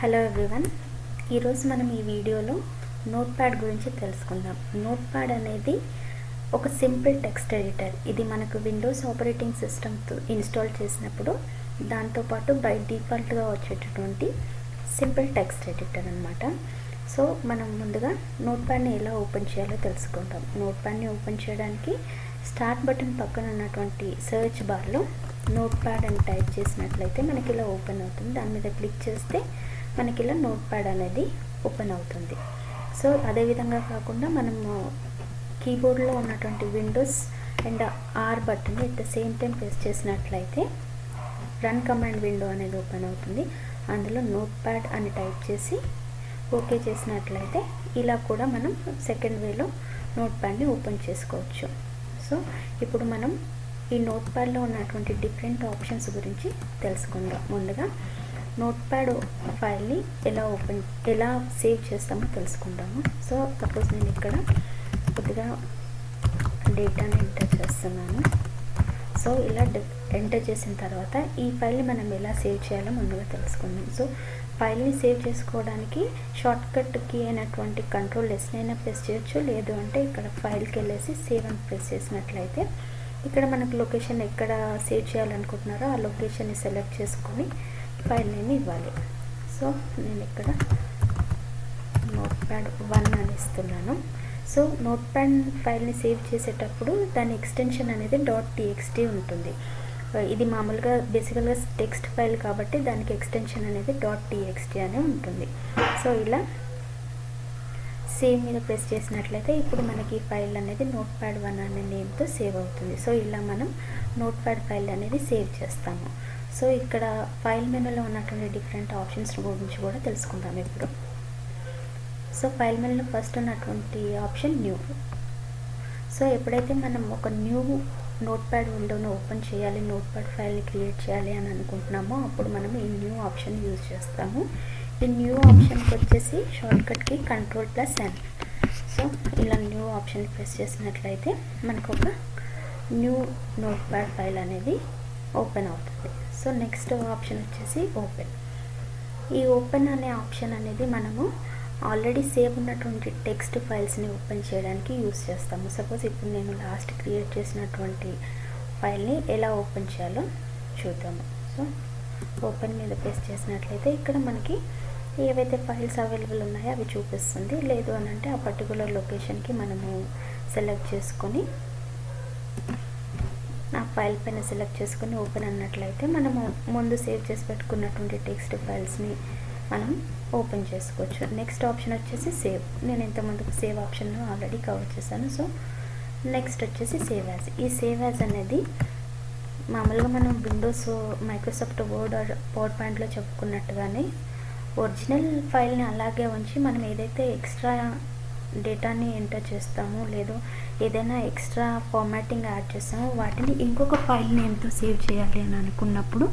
Hello everyone, ఈరోజు మనం ఈ వీడియోలో నోట్ప్యాడ్ గురించి తెలుసుకుందాం. నోట్ప్యాడ్ అనేది ఒక సింపుల్ టెక్స్ట్ ఎడిటర్. ఇది మనకు విండోస్ ఆపరేటింగ్ సిస్టమ్తో ఇన్స్టాల్ చేసినప్పుడు దాంతోపాటు బై డిఫాల్ట్గా వచ్చేటటువంటి సింపుల్ టెక్స్ట్ ఎడిటర్ అనమాట. సో మనం ముందుగా నోట్ప్యాడ్ని ఎలా ఓపెన్ చేయాలో తెలుసుకుందాం. నోట్ప్యాడ్ని ఓపెన్ చేయడానికి స్టార్ట్ బటన్ పక్కన ఉన్నటువంటి సర్చ్ బార్లో నోట్ప్యాడ్ అని టైప్ చేసినట్లయితే మనకి ఇలా ఓపెన్ అవుతుంది. దాని మీద క్లిక్ చేస్తే మనకి ఇలా నోట్ప్యాడ్ అనేది ఓపెన్ అవుతుంది. సో అదేవిధంగా కాకుండా మనము కీబోర్డ్లో ఉన్నటువంటి windows and R button at the same time press చేసినట్లయితే రన్ కమాండ్ విండో అనేది ఓపెన్ అవుతుంది. అందులో నోట్ప్యాడ్ అని టైప్ చేసి ఓకే చేసినట్లయితే ఇలా కూడా మనం సెకండ్ వేలో నోట్ప్యాడ్ని ఓపెన్ చేసుకోవచ్చు. సో ఇప్పుడు మనం ఈ నోట్ప్యాడ్లో ఉన్నటువంటి డిఫరెంట్ ఆప్షన్స్ గురించి తెలుసుకుందాం. ముందుగా నోట్ప్యాడ్ ఫైల్ని ఎలా సేవ్ చేస్తామో తెలుసుకుందాము. సో సపోజ్ నేను ఇక్కడ కొద్దిగా డేటాని ఎంటర్ చేస్తున్నాను. సో ఇలా ఎంటర్ చేసిన తర్వాత ఈ ఫైల్ని మనం ఎలా సేవ్ చేయాలో ముందుగా తెలుసుకుందాం. సో ఫైల్ని సేవ్ చేసుకోవడానికి షార్ట్కట్ కీ అయినటువంటి కంట్రోల్-S అయినా ప్రెస్ చేయొచ్చు, లేదు అంటే ఇక్కడ ఫైల్కి వెళ్ళేసి సేవ్ అని ప్రెస్ చేసినట్లయితే ఇక్కడ మనకు లొకేషన్ ఎక్కడ సేవ్ చేయాలనుకుంటున్నారో ఆ లొకేషన్ని సెలెక్ట్ చేసుకొని ఫైల్ నేమ్ ఇవ్వాలి. సో నేను ఇక్కడ నోట్ప్యాడ్ 1 అని ఇస్తున్నాను. సో నోట్ప్యాడ్ ఫైల్ని సేవ్ చేసేటప్పుడు దాని ఎక్స్టెన్షన్ అనేది .txt ఉంటుంది. ఇది మామూలుగా బేసికల్గా టెక్స్ట్ ఫైల్ కాబట్టి దానికి ఎక్స్టెన్షన్ అనేది .txt అనే ఉంటుంది. సో ఇలా సేవ్ మీద ప్రెస్ చేసినట్లయితే ఇప్పుడు మనకి ఫైల్ అనేది నోట్ప్యాడ్ 1 అనే నేమ్తో సేవ్ అవుతుంది. సో ఇలా మనం నోట్ప్యాడ్ ఫైల్ అనేది సేవ్ చేస్తాము. సో ఇక్కడ ఫైల్ మెనూలో ఉన్నటువంటి డిఫరెంట్ ఆప్షన్స్ గురించి కూడా తెలుసుకుందాం ఇప్పుడు. సో ఫైల్ మెనూలో ఫస్ట్ ఉన్నటువంటి ఆప్షన్ న్యూ. సో ఎప్పుడైతే మనం ఒక న్యూ నోట్ప్యాడ్ విండోను ఓపెన్ చేయాలి, నోట్ప్యాడ్ ఫైల్ని క్రియేట్ చేయాలి అని అనుకుంటున్నామో అప్పుడు మనం ఈ న్యూ ఆప్షన్ యూజ్ చేస్తాము. ఈ న్యూ ఆప్షన్కి వచ్చేసి షార్ట్కట్కి Ctrl+N. సో ఇలా న్యూ ఆప్షన్ ప్రెస్ చేసినట్లయితే మనకు ఒక న్యూ నోట్ప్యాడ్ ఫైల్ అనేది ఓపెన్ అవుతుంది. సో నెక్స్ట్ ఆప్షన్ వచ్చేసి ఓపెన్. ఈ ఓపెన్ అనే ఆప్షన్ అనేది మనము ఆల్రెడీ సేవ్ ఉన్నటువంటి టెక్స్ట్ ఫైల్స్ని ఓపెన్ చేయడానికి యూస్ చేస్తాము. సపోజ్ ఇప్పుడు నేను లాస్ట్ క్రియేట్ చేసినటువంటి ఫైల్ని ఎలా ఓపెన్ చేయాలో చూద్దాము. సో ఓపెన్ మీద ప్రెస్ చేసినట్లయితే ఇక్కడ మనకి ఏవైతే ఫైల్స్ అవైలబుల్ ఉన్నాయో అవి చూపిస్తుంది. లేదు అని అంటే ఆ పర్టికులర్ లొకేషన్కి మనము సెలెక్ట్ చేసుకొని ఆ ఫైల్ పైన సెలెక్ట్ చేసుకొని ఓపెన్ అన్నట్లయితే మనము ముందు సేవ్ చేసి పెట్టుకున్నటువంటి టెక్స్ట్ ఫైల్స్ని మనం ఓపెన్ చేసుకోవచ్చు. నెక్స్ట్ ఆప్షన్ వచ్చేసి సేవ్. నేను ఇంతకుముందుకు సేవ్ ఆప్షన్ ఆల్రెడీ కవర్ చేశాను. సో నెక్స్ట్ వచ్చేసి సేవ్ యాజ్. ఈ సేవ్ యాజ్ అనేది మామూలుగా మనం Windows, Microsoft word or power పాయింట్లో చెప్పుకున్నట్టుగానే ఒరిజినల్ ఫైల్ని అలాగే ఉంచి మనం ఏదైతే ఎక్స్ట్రా డేటాని ఎంటర్ చేస్తామో లేదో ఏదైనా ఎక్స్ట్రా ఫార్మాటింగ్ యాడ్ చేస్తామో వాటిని ఇంకొక ఫైల్ నేమ్తో సేవ్ చేయాలి అని అనుకున్నప్పుడు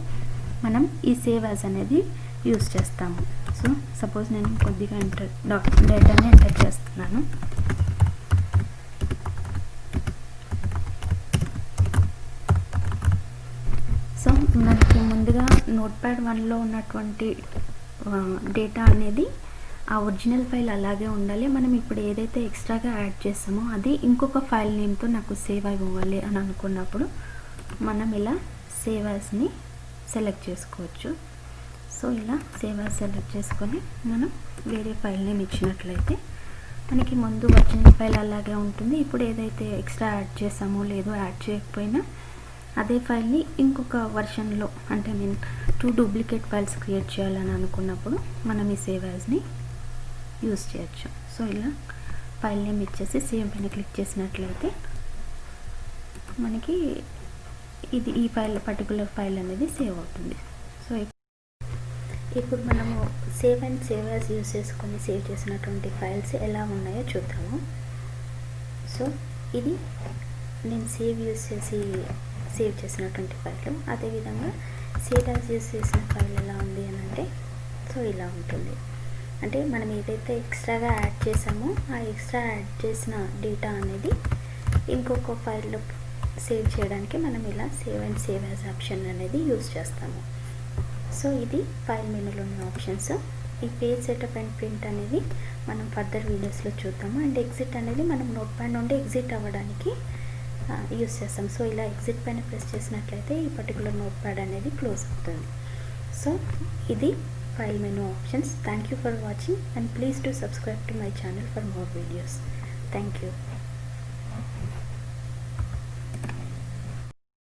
మనం ఈ సేవ్ యాజ్ అనేది యూస్ చేస్తాము. సో సపోజ్ నేను కొద్దిగా డేటాని ఎంటర్ చేస్తున్నాను. సో మనకి ముందుగా నోట్ప్యాడ్ 1లో ఉన్నటువంటి డేటా అనేది ఆ ఒరిజినల్ ఫైల్ అలాగే ఉండాలి. మనం ఇప్పుడు ఏదైతే ఎక్స్ట్రాగా యాడ్ చేస్తామో అది ఇంకొక ఫైల్ నేమ్తో నాకు సేవ్ అవ్వాలి అని అనుకున్నప్పుడు మనం ఇలా సేవ్ యాజ్ని సెలెక్ట్ చేసుకోవచ్చు. సో ఇలా సేవ్ యాజ్ సెలెక్ట్ చేసుకొని మనం వేరే ఫైల్ నేమ్ ఇచ్చినట్లయితే మనకి ముందు ఒరిజినల్ ఫైల్ అలాగే ఉంటుంది. ఇప్పుడు ఏదైతే ఎక్స్ట్రా యాడ్ చేసామో లేదో యాడ్ చేయకపోయినా అదే ఫైల్ని ఇంకొక వర్షన్లో అంటే నేను 2 డూప్లికేట్ ఫైల్స్ క్రియేట్ చేయాలని అనుకున్నప్పుడు మనం ఈ సేవ్ యాజ్ని యూస్ చేయొచ్చు. సో ఇలా ఫైల్ నేమ్ ఇచ్చేసి సేవ్ పైన క్లిక్ చేసినట్లయితే మనకి ఈ ఫైల్ పర్టికులర్ ఫైల్ అనేది సేవ్ అవుతుంది. సో ఇప్పుడు మనము save and save as use చేసుకొని సేవ్ చేసినటువంటి ఫైల్స్ ఎలా ఉన్నాయో చూద్దాము. సో ఇది నేను యూస్ చేసి సేవ్ చేసినటువంటి ఫైల్. అదేవిధంగా సేవ్ యాజ్ యూస్ చేసిన ఫైల్ ఎలా ఉంది అని అంటే సో ఇలా ఉంటుంది. అంటే మనం ఏదైతే ఎక్స్ట్రాగా యాడ్ చేసామో ఆ ఎక్స్ట్రా యాడ్ చేసిన డేటా అనేది ఇంకొక ఫైల్లో సేవ్ చేయడానికి మనం ఇలా save and save as option అనేది యూస్ చేస్తాము. సో ఇది ఫైల్ మెనూలో ఉన్న ఆప్షన్స్. ఈ పేజ్ సెటప్ అండ్ ప్రింట్ అనేది మనం ఫర్దర్ వీడియోస్లో చూద్దాము. అండ్ ఎగ్జిట్ అనేది మనం నోట్ప్యాడ్ నుండి ఎగ్జిట్ అవ్వడానికి యూస్ చేస్తాం. సో ఇలా ఎగ్జిట్ పైన ప్రెస్ చేసినట్లయితే ఈ పర్టికులర్ నోట్ప్యాడ్ అనేది క్లోజ్ అవుతుంది. సో ఇది file menu options. Thank you for watching and please to subscribe to my channel for more videos. Thank you.